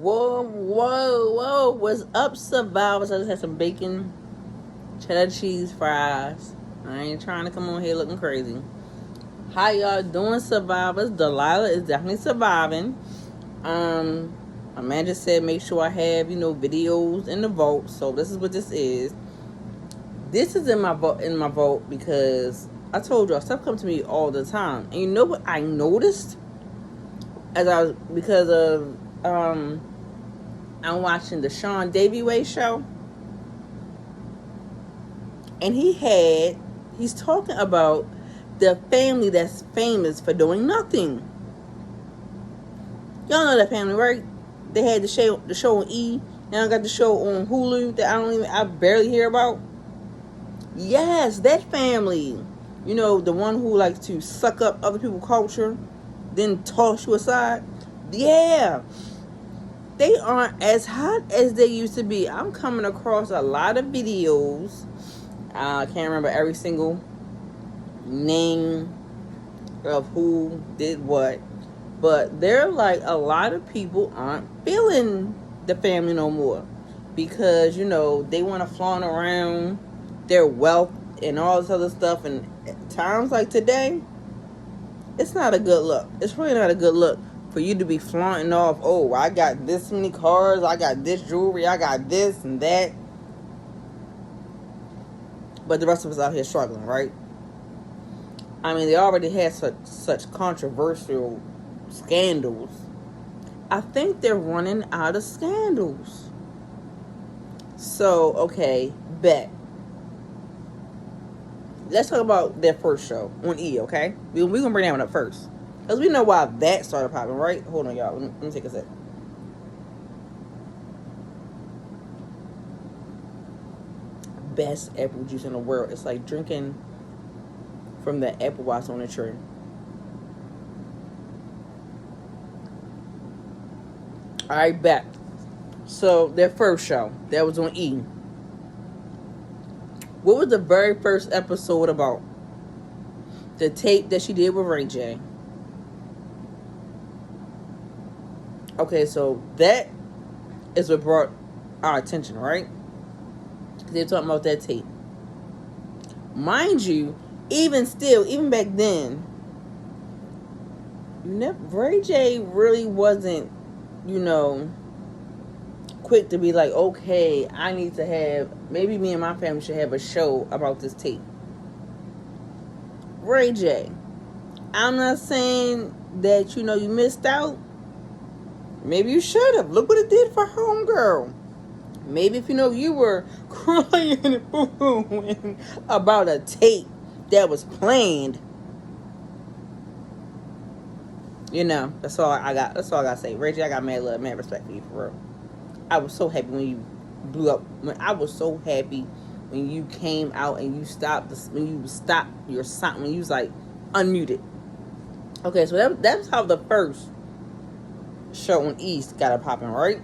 Whoa, whoa, whoa. What's up, survivors? I just had some bacon, cheddar cheese fries. I ain't trying to come on here looking crazy. How y'all doing, survivors? Delilah is definitely surviving. Um, Amanda said make sure I have, videos in the vault. So this is what this is. This is in my vault because I told y'all stuff comes to me all the time. And you know what I noticed? Because of I'm watching the Sean Davy Way show, and he's talking about the family that's famous for doing nothing. Y'all know that family, right? They had the show on E. Now I got the show on Hulu that I barely hear about. Yes, that family. You know, the one who likes to suck up other people's culture, then toss you aside. Yeah. They aren't as hot as they used to be. I'm coming across a lot of videos. I can't remember every single name of who did what. But they're like, a lot of people aren't feeling the family no more. Because, they want to flaunt around their wealth and all this other stuff. And times like today, it's not a good look. It's really not a good look for you to be flaunting off, oh, I got this many cars, I got this jewelry, I got this and that. But the rest of us out here struggling, right? I mean, they already had such controversial scandals. I think they're running out of scandals. So, okay, bet. Let's talk about their first show on E, okay? We're going to bring that one up first. Because we know why that started popping, right? Hold on, y'all. Let me take a sec. Best apple juice in the world. It's like drinking from the apple blossom on the tree. Alright, back. So, their first show. That was on E. What was the very first episode about? The tape that she did with Ray J. Okay, so that is what brought our attention, right? They're talking about that tape. Mind you, even back then, Ray J really wasn't, quick to be like, okay, I need to have, maybe me and my family should have a show about this tape. Ray J, I'm not saying that, you missed out. Maybe you should have. Look what it did for Homegirl. Maybe if you were crying and booing about a tape that was planned. That's all I got. That's all I gotta say. Ray J, I got mad love, mad respect for you, for real. I was so happy when you blew up. I was so happy when you came out and you stopped. When you stopped your sound. When you was like unmuted. Okay, so that's how the first show on East got it popping, right?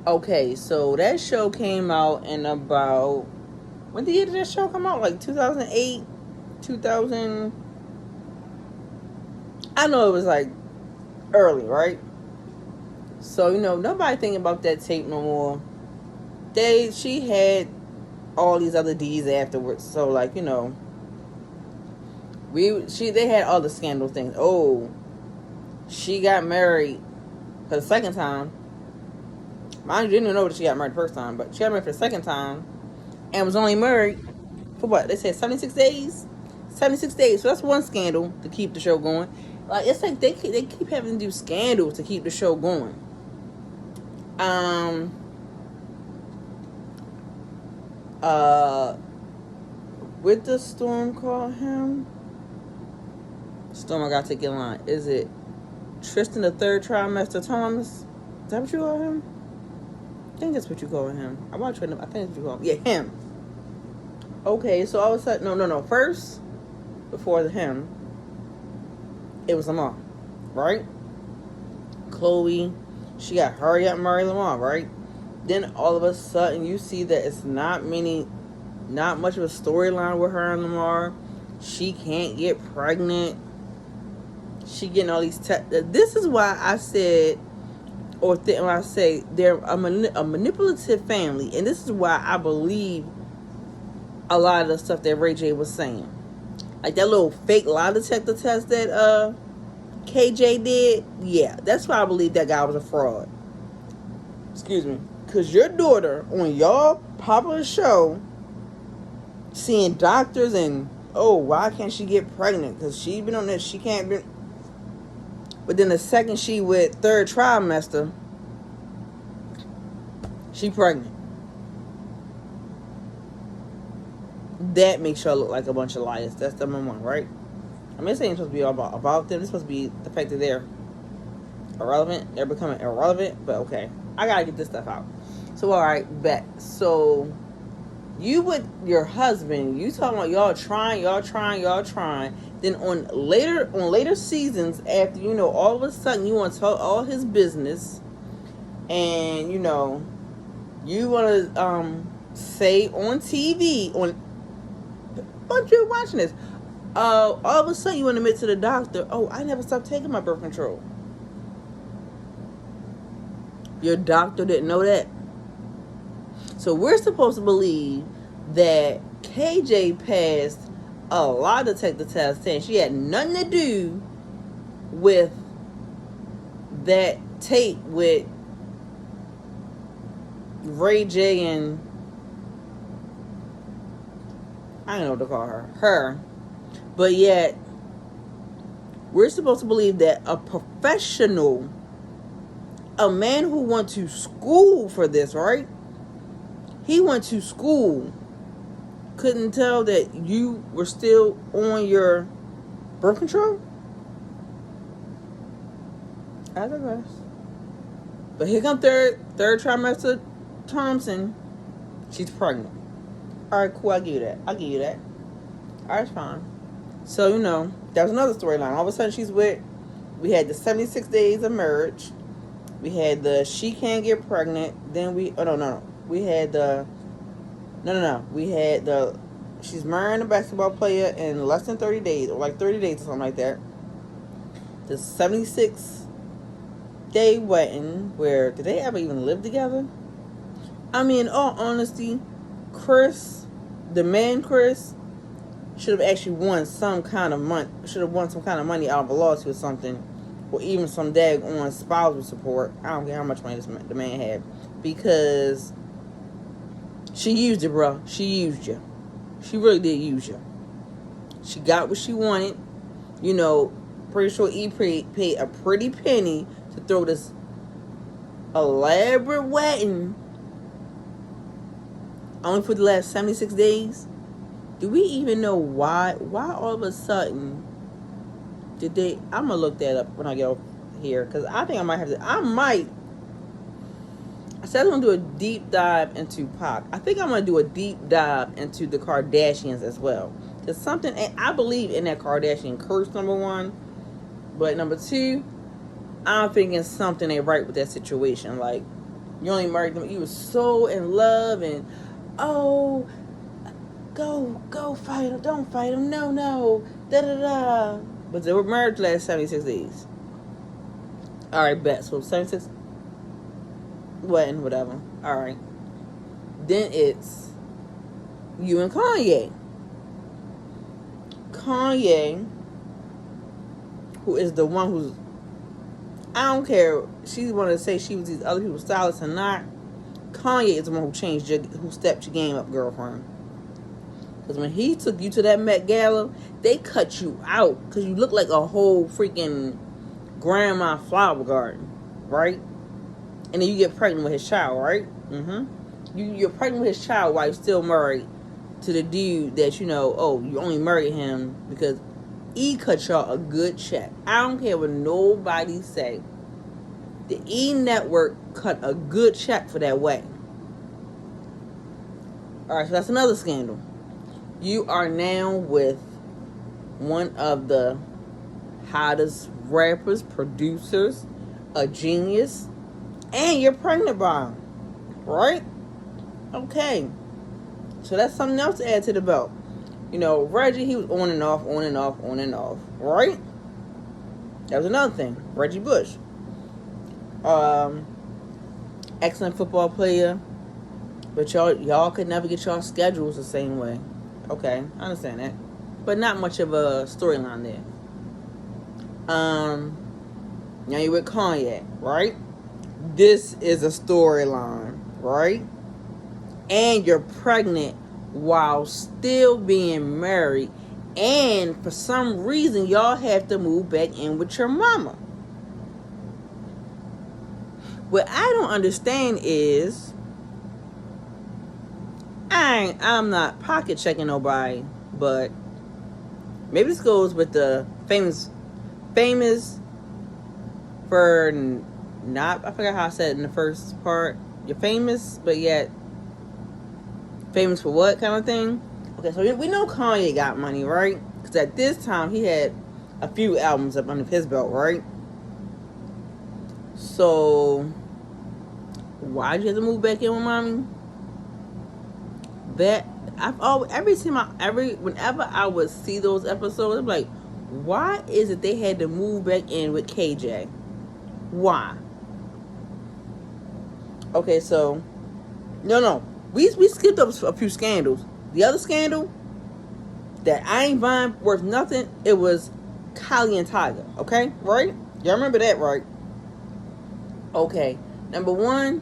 Okay, so that show came out in about, when did that show come out? Like 2008, 2000. I know it was like early, right? So nobody thinking about that tape no more. She had all these other D's afterwards. So like they had all the scandal things. Oh, she got married for the second time. Mind you, didn't even know that she got married the first time, but she got married for the second time and was only married for what? They said 76 days? 76 days. So that's one scandal to keep the show going. Like, it's like they keep having to do scandals to keep the show going. What the Storm call him? Storm, I gotta take your line. Is it Tristan the third trimester Thomas? Is that what you call him? I think that's what you call him. I think that's what you call him. Yeah, him. Okay, so all of a sudden, no. First, before him, it was Lamar, right? Chloe, she got hurry up, marry Lamar, right? Then all of a sudden, you see that it's not much of a storyline with her and Lamar. She can't get pregnant. She getting all these this is why I said or when I say they're a manipulative family, and this is why I believe a lot of the stuff that Ray J was saying, like that little fake lie detector test that KJ did. Yeah, that's why I believe that guy was a fraud. Excuse me, because your daughter on your popular show, seeing doctors and why can't she get pregnant? Because she been on this, she can't be. But then the second she with third trimester, she pregnant. That makes her look like a bunch of liars. That's number one, right? I mean, this ain't supposed to be all about them. It's supposed to be the fact that they're irrelevant. They're becoming irrelevant. But okay, I gotta get this stuff out. So all right, bet. So you with your husband, you talking about y'all trying. Then on later seasons, after all of a sudden you want to talk all his business, and you want to say on TV on. But you're watching this. All of a sudden you want to admit to the doctor, I never stopped taking my birth control. Your doctor didn't know that. So we're supposed to believe that KJ passed a lie detector test saying she had nothing to do with that tape with Ray J and I don't know what to call her. But yet, we're supposed to believe that a professional, a man who went to school for this, right? He went to school, couldn't tell that you were still on your birth control? I digress. But here comes third trimester Thompson. She's pregnant. Alright, cool, I'll give you that. Alright, fine. So, that was another storyline. All of a sudden we had the 76 days of marriage. We had the she can't get pregnant. Then we had the she's marrying a basketball player in less than 30 days, or like 30 days or something like that. The 76-day wedding, where did they ever even live together? I mean, in all honesty, Chris, should have actually won some kind of money. Should have won some kind of money out of a lawsuit or something, or even some daggone spousal support. I don't care how much money the man had, because she used it, bro. She used you. She really did use you. She got what she wanted. Pretty sure E paid a pretty penny to throw this elaborate wedding only for the last 76 days. Do we even know why? Why all of a sudden did they? I'm gonna look that up when I get over here, because I think I might have to. I said I'm gonna do a deep dive into Pac. I think I'm gonna do a deep dive into the Kardashians as well. There's something, and I believe in that Kardashian curse, number one, but number two, I'm thinking something ain't right with that situation. Like, you only married them, you were so in love, and go fight him, don't fight him, no, da. But they were married the last 76 days. Alright, bet. So 76 wedding, whatever. Alright. Then it's you and Kanye. Kanye, who is the one who's, I don't care, she wanted to say she was these other people's stylist or not. Kanye is the one who stepped your game up, girlfriend. Because when he took you to that Met Gala, they cut you out because you look like a whole freaking grandma flower garden, right? And then you get pregnant with his child, right? You're pregnant with his child while you're still married to the dude that you only married him because he cut y'all a good check. I don't care what nobody say. The E Network cut a good check for that wedding. Alright, so that's another scandal. You are now with one of the hottest rappers, producers, a genius, and you're pregnant by him, right? Okay, so that's something else to add to the belt. Reggie, he was on and off, right? That was another thing. Reggie Bush. excellent football player, but y'all could never get y'all schedules the same way. Okay, I understand that, but not much of a storyline there. Now you're with Kanye, right? This is a storyline, right? And you're pregnant while still being married, and for some reason y'all have to move back in with your mama. What I don't understand is I'm not pocket checking nobody, but maybe this goes with the famous for not, I forgot how I said it in the first part. You're famous, but yet famous for what kind of thing? Okay, so we know Kanye got money, right? Because at this time he had a few albums up under his belt, right? So why'd you have to move back in with mommy? That I've always whenever I would see those episodes, I'm like, why is it they had to move back in with KJ? Why? Okay, so no, we skipped up a few scandals. The other scandal that I ain't find worth nothing, it was Kylie and Tyga. Okay, right? Y'all remember that, right? Okay, number one,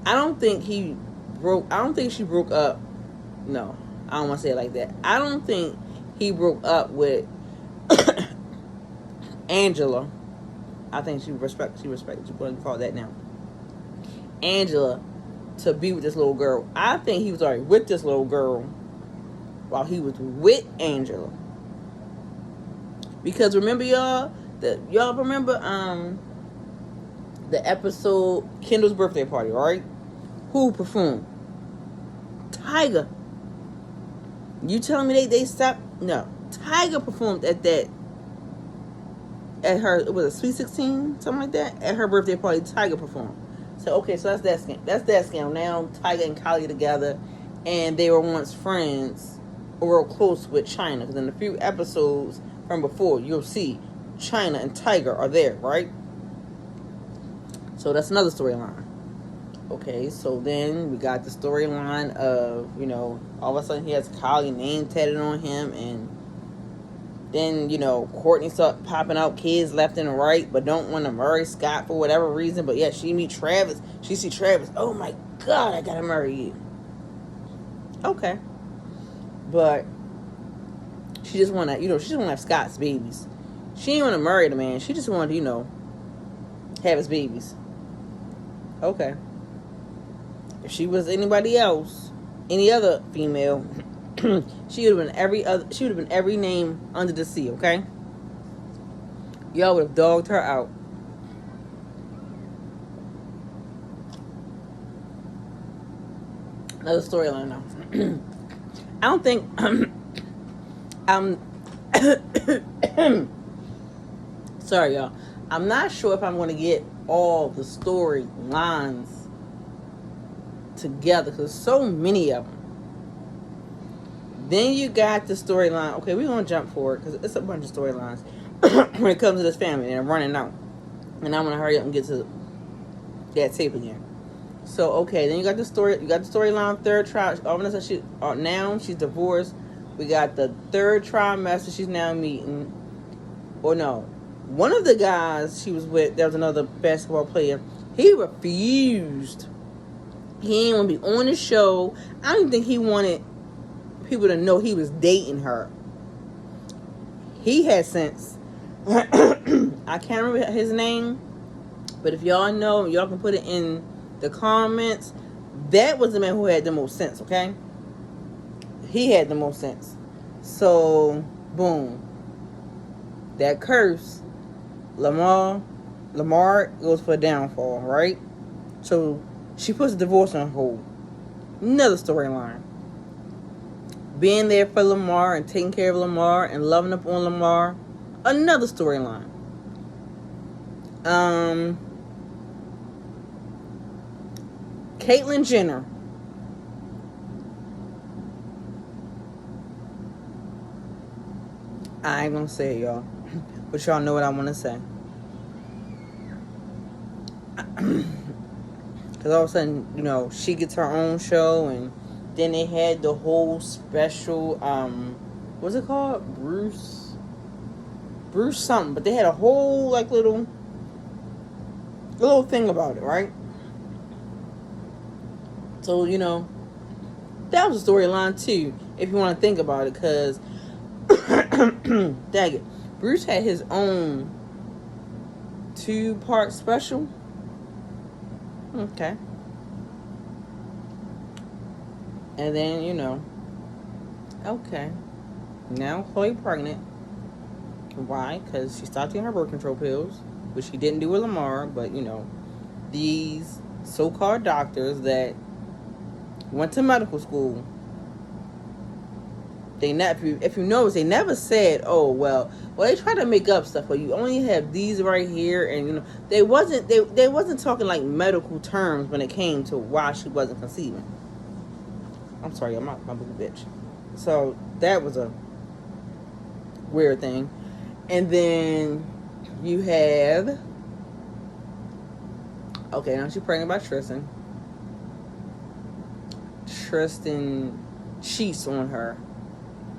I don't think she broke up. No, I don't want to say it like that. I don't think he broke up with Angela. I think she respected, you wouldn't call that now. Angela, to be with this little girl. I think he was already with this little girl while he was with Angela. Because remember y'all remember the episode Kendall's birthday party, right? Who performed? Tyga. You telling me they stopped? No. Tyga performed at her, it was a Sweet 16, something like that. At her birthday party, Tyga performed. So okay, so that's that scam. That's that scam. Now Tyga and Kylie together, and they were once friends, or real close with China. Because in a few episodes from before, you'll see China and Tyga are there, right? So that's another storyline. Okay, so then we got the storyline of, all of a sudden he has Kylie name tatted on him, and then, Courtney started popping out kids left and right, but don't want to marry Scott for whatever reason. But yeah, she meet Travis. She see Travis. Oh my God, I gotta marry you. Okay. But she just want to, she just want to have Scott's babies. She didn't want to marry the man. She just wanted to, have his babies. Okay. If she was anybody else, any other female, she would have been every name under the sea, okay? Y'all would have dogged her out. Another storyline now. I don't think sorry y'all. I'm not sure if I'm going to get all the storylines together, because so many of them. Then you got the storyline. Okay, we're going to jump forward because it's a bunch of storylines when it comes to this family, and I'm running out. And I want to hurry up and get to that tape again. So, okay, then you got the storyline, third trimester. Now she's divorced. We got the third trimester she's now meeting. Or no, one of the guys she was with, there was another basketball player. He refused. He didn't want to be on the show. I don't even think he wanted people to know he was dating her. He had sense. I can't remember his name, but if y'all know, y'all can put it in the comments. That was the man who had the most sense, okay? He had the most sense. So, boom. That curse, Lamar goes for a downfall, right? So, she puts the divorce on hold. Another storyline. Being there for Lamar and taking care of Lamar and loving up on Lamar. Another storyline. Caitlyn Jenner. I ain't gonna say it, y'all. But y'all know what I want to say. Because all of a sudden, you know, she gets her own show, and then they had the whole special, what's it called? Bruce something. But they had a whole, like, little thing about it, right? So, you know, that was a storyline, too, if you want to think about it, because, dang it, Bruce had his own 2-part special. Okay. And then, you know, okay. Now Chloe pregnant. Why? Because she stopped taking her birth control pills, which she didn't do with Lamar, but, you know, these so-called doctors that went to medical school, if you notice, they never said, oh, well, they try to make up stuff, but you only have these right here, and, you know, they wasn't talking like medical terms when it came to why she wasn't conceiving. I'm sorry, I'm not my boo bitch. So that was a weird thing. And then you have, okay, now she's pregnant by Tristan. Tristan cheats on her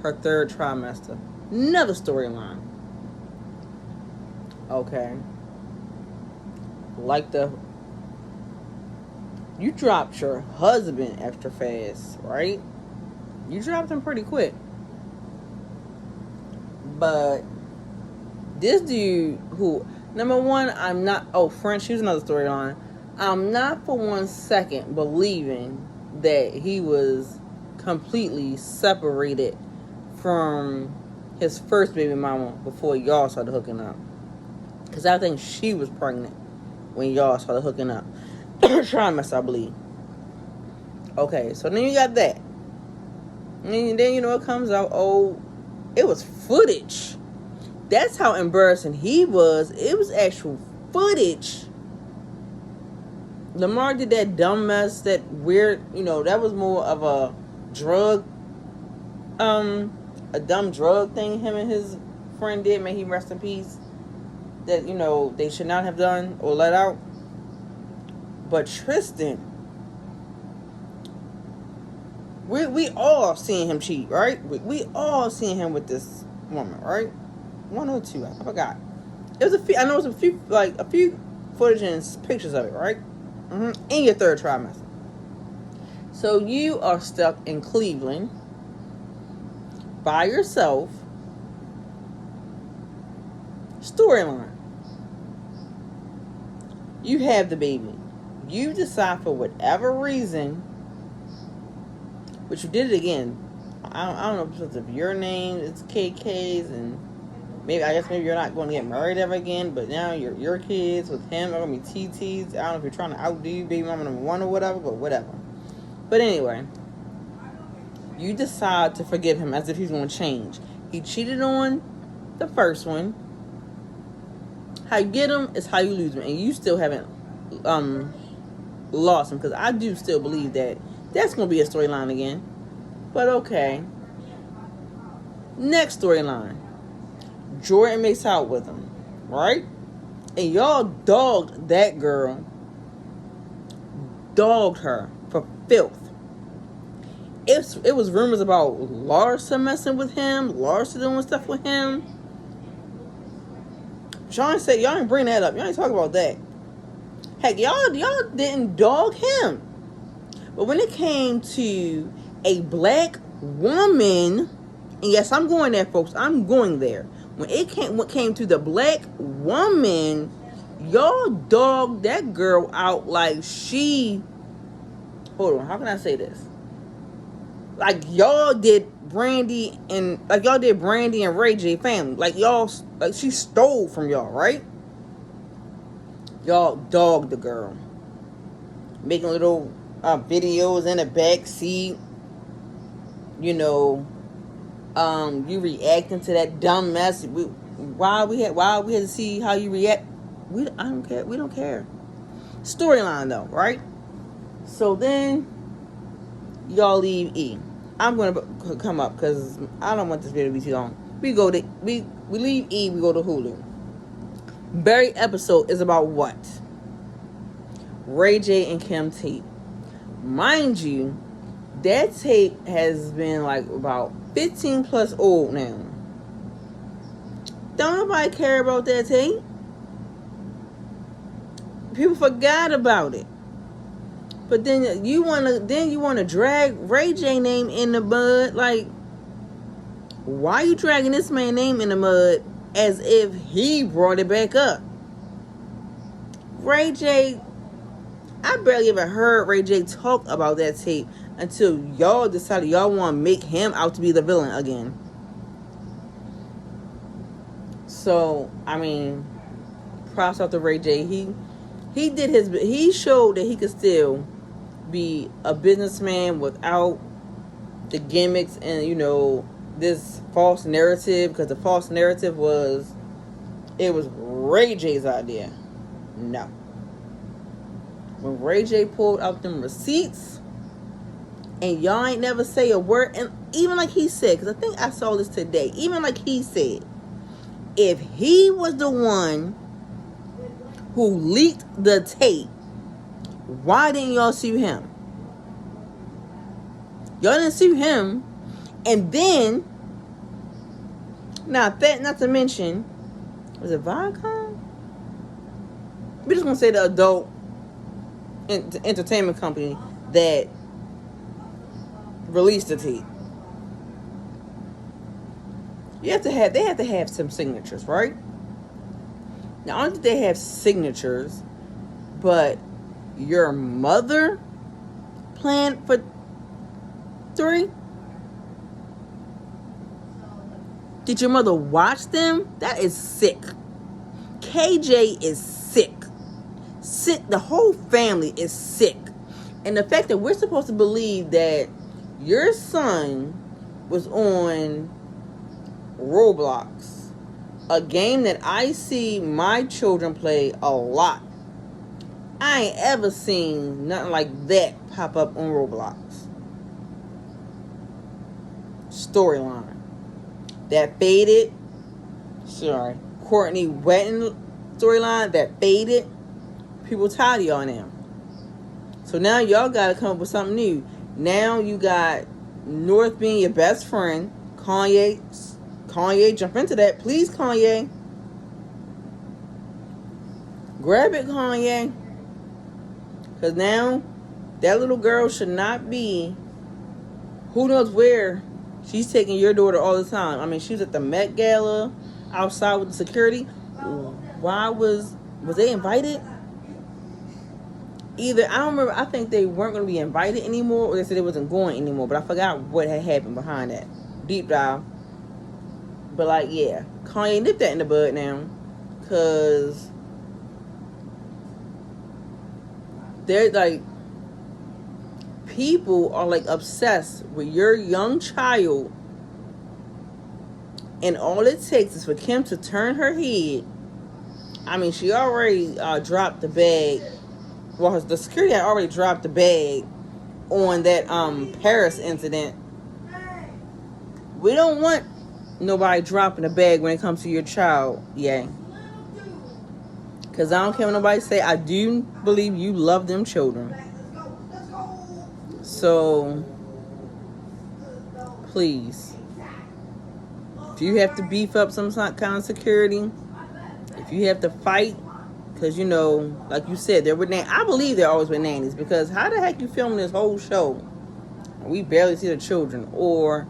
3rd trimester. Another storyline. Okay. Like you dropped your husband extra fast, right? You dropped him pretty quick. But this dude who, number one, I'm not, French, here's another storyline. I'm not for 1 second believing that he was completely separated from his first baby mama before y'all started hooking up. Because I think she was pregnant when y'all started hooking up. Trimester, I believe. Okay, so then you got that. And then, you know, it comes out, it was footage. That's how embarrassing he was. It was actual footage. Lamar did that dumb mess, that weird, you know, that was more of a drug, a dumb drug thing him and his friend did. May he rest in peace. That, you know, they should not have done or let out. But Tristan, we all seen him cheat, right? We all seen him with this woman, right? 1 or 2, I forgot. It was a few. I know it was a few footage and pictures of it, right? In your 3rd trimester. So you are stuck in Cleveland by yourself. Storyline. You have the baby. You decide for whatever reason, which you did it again. I don't know because of your name, it's KK's, and maybe you're not going to get married ever again, but now your kids with him are going to be TTs. I don't know if you're trying to outdo baby mama number 1 or whatever, but whatever. But anyway, you decide to forgive him as if he's going to change. He cheated on the first one. How you get him is how you lose him, and you still haven't lost him, because I do still believe that that's going to be a storyline again. But okay. Next storyline. Jordan makes out with him, right? And y'all dogged that girl. Dogged her for filth. It was rumors about Larsa messing with him, Larsa doing stuff with him. Sean said, y'all didn't bring that up. Y'all ain't talk about that. Heck, y'all didn't dog him. But when it came to a black woman, and yes, I'm going there, folks. I'm going there. When it came to the black woman, y'all dogged that girl out like she... Hold on, how can I say this? Like y'all did Brandy and Ray J family. Like she stole from y'all, right? Y'all dogged the girl. Making little videos in the back seat. You know, you reacting to that dumb mess. Why we had to see how you react. I don't care. We don't care. Storyline though, right? So then y'all leave E. I'm gonna come up because I don't want this video to be too long. We leave E. We go to Hulu. Barry episode is about what? Ray J and Kim tape. Mind you, that tape has been like about 15 plus old now. Don't nobody care about that tape. People forgot about it. But then you wanna drag Ray J name in the mud. Like, why are you dragging this man's name in the mud as if he brought it back up? Ray J, I barely ever heard Ray J talk about that tape until y'all decided y'all want to make him out to be the villain again. So, I mean, props out to Ray J. He showed that he could still be a businessman without the gimmicks and, you know, this false narrative, because the false narrative was Ray J's idea. No. When Ray J pulled out them receipts and y'all ain't never say a word, and even like he said, because I think I saw this today, even like he said, if he was the one who leaked the tape, why didn't y'all sue him? Y'all didn't sue him. And then, not to mention, was it Viacom? We're just going to say the adult entertainment company that released the tape. They have to have some signatures, right? Not only do they have signatures, but your mother planned for 3? Did your mother watch them? That is sick. KJ is sick. Sick. The whole family is sick. And the fact that we're supposed to believe that your son was on Roblox, a game that I see my children play a lot. I ain't ever seen nothing like that pop up on Roblox. Storyline that faded. Sorry, Courtney Wetton storyline that faded. People tired of y'all now. So now y'all gotta come up with something new. Now you got North being your best friend. Kanye, jump into that. Please, Kanye. Grab it, Kanye. Because now that little girl should not be, who knows where, she's taking your daughter all the time. I mean, she was at the Met Gala outside with the security. Why was they invited? Either, I don't remember, I think they weren't going to be invited anymore, or they said they wasn't going anymore, but I forgot what had happened behind that. Deep dive. But like, yeah, Kanye nipped that in the bud now, because they're like, people are like obsessed with your young child, and all it takes is for Kim to turn her head. I mean, she already dropped the bag. Well, the security had already dropped the bag on that Paris incident. We don't want nobody dropping a bag when it comes to your child, yeah. Because I don't care what nobody say. I do believe you love them children. So, please, if you have to beef up some kind of security, if you have to fight, because, you know, like you said, they're with nannies. I believe they're always with nannies, because how the heck you filming this whole show and we barely see the children? Or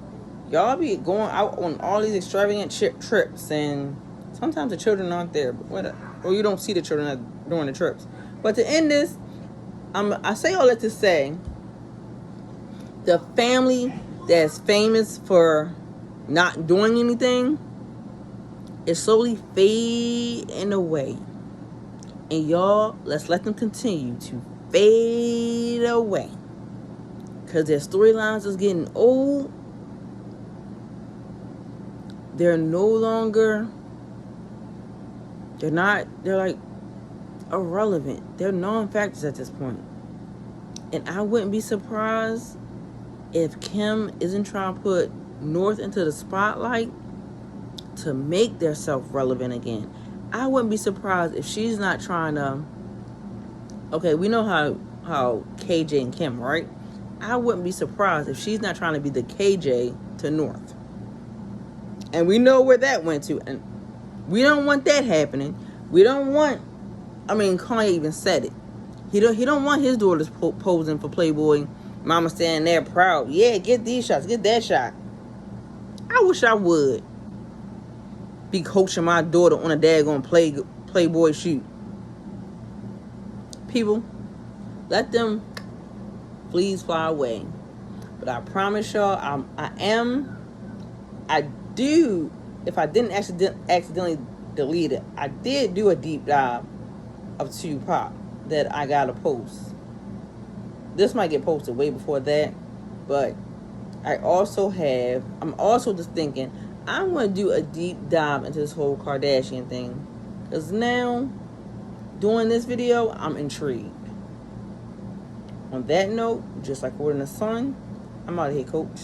y'all be going out on all these extravagant trips, and sometimes the children aren't there, or you don't see the children during the trips. But to end this, I say all that to say, the family that's famous for not doing anything is slowly fading away. And y'all, let's let them continue to fade away. Because their storylines is getting old. They're no longer, they're like irrelevant. They're non-factors at this point. And I wouldn't be surprised if Kim isn't trying to put North into the spotlight to make their self relevant again. I wouldn't be surprised if she's not trying to Okay, we know how KJ and Kim, right? I wouldn't be surprised if she's not trying to be the KJ to North. And we know where that went to. And we don't want that happening. We don't want, I mean, Kanye even said it. He don't want his daughters posing for Playboy. Mama standing there proud. Yeah, get these shots. Get that shot. I wish I would be coaching my daughter on a daggone Playboy shoot. People, let them fleas fly away. But I promise y'all, I do, if I didn't accidentally delete it, I did do a deep dive of Tupac that I gotta post. This might get posted way before that, but I'm also just thinking, I'm gonna do a deep dive into this whole Kardashian thing. Because now, doing this video, I'm intrigued. On that note, just like Word in the Sun, I'm out of here, coach.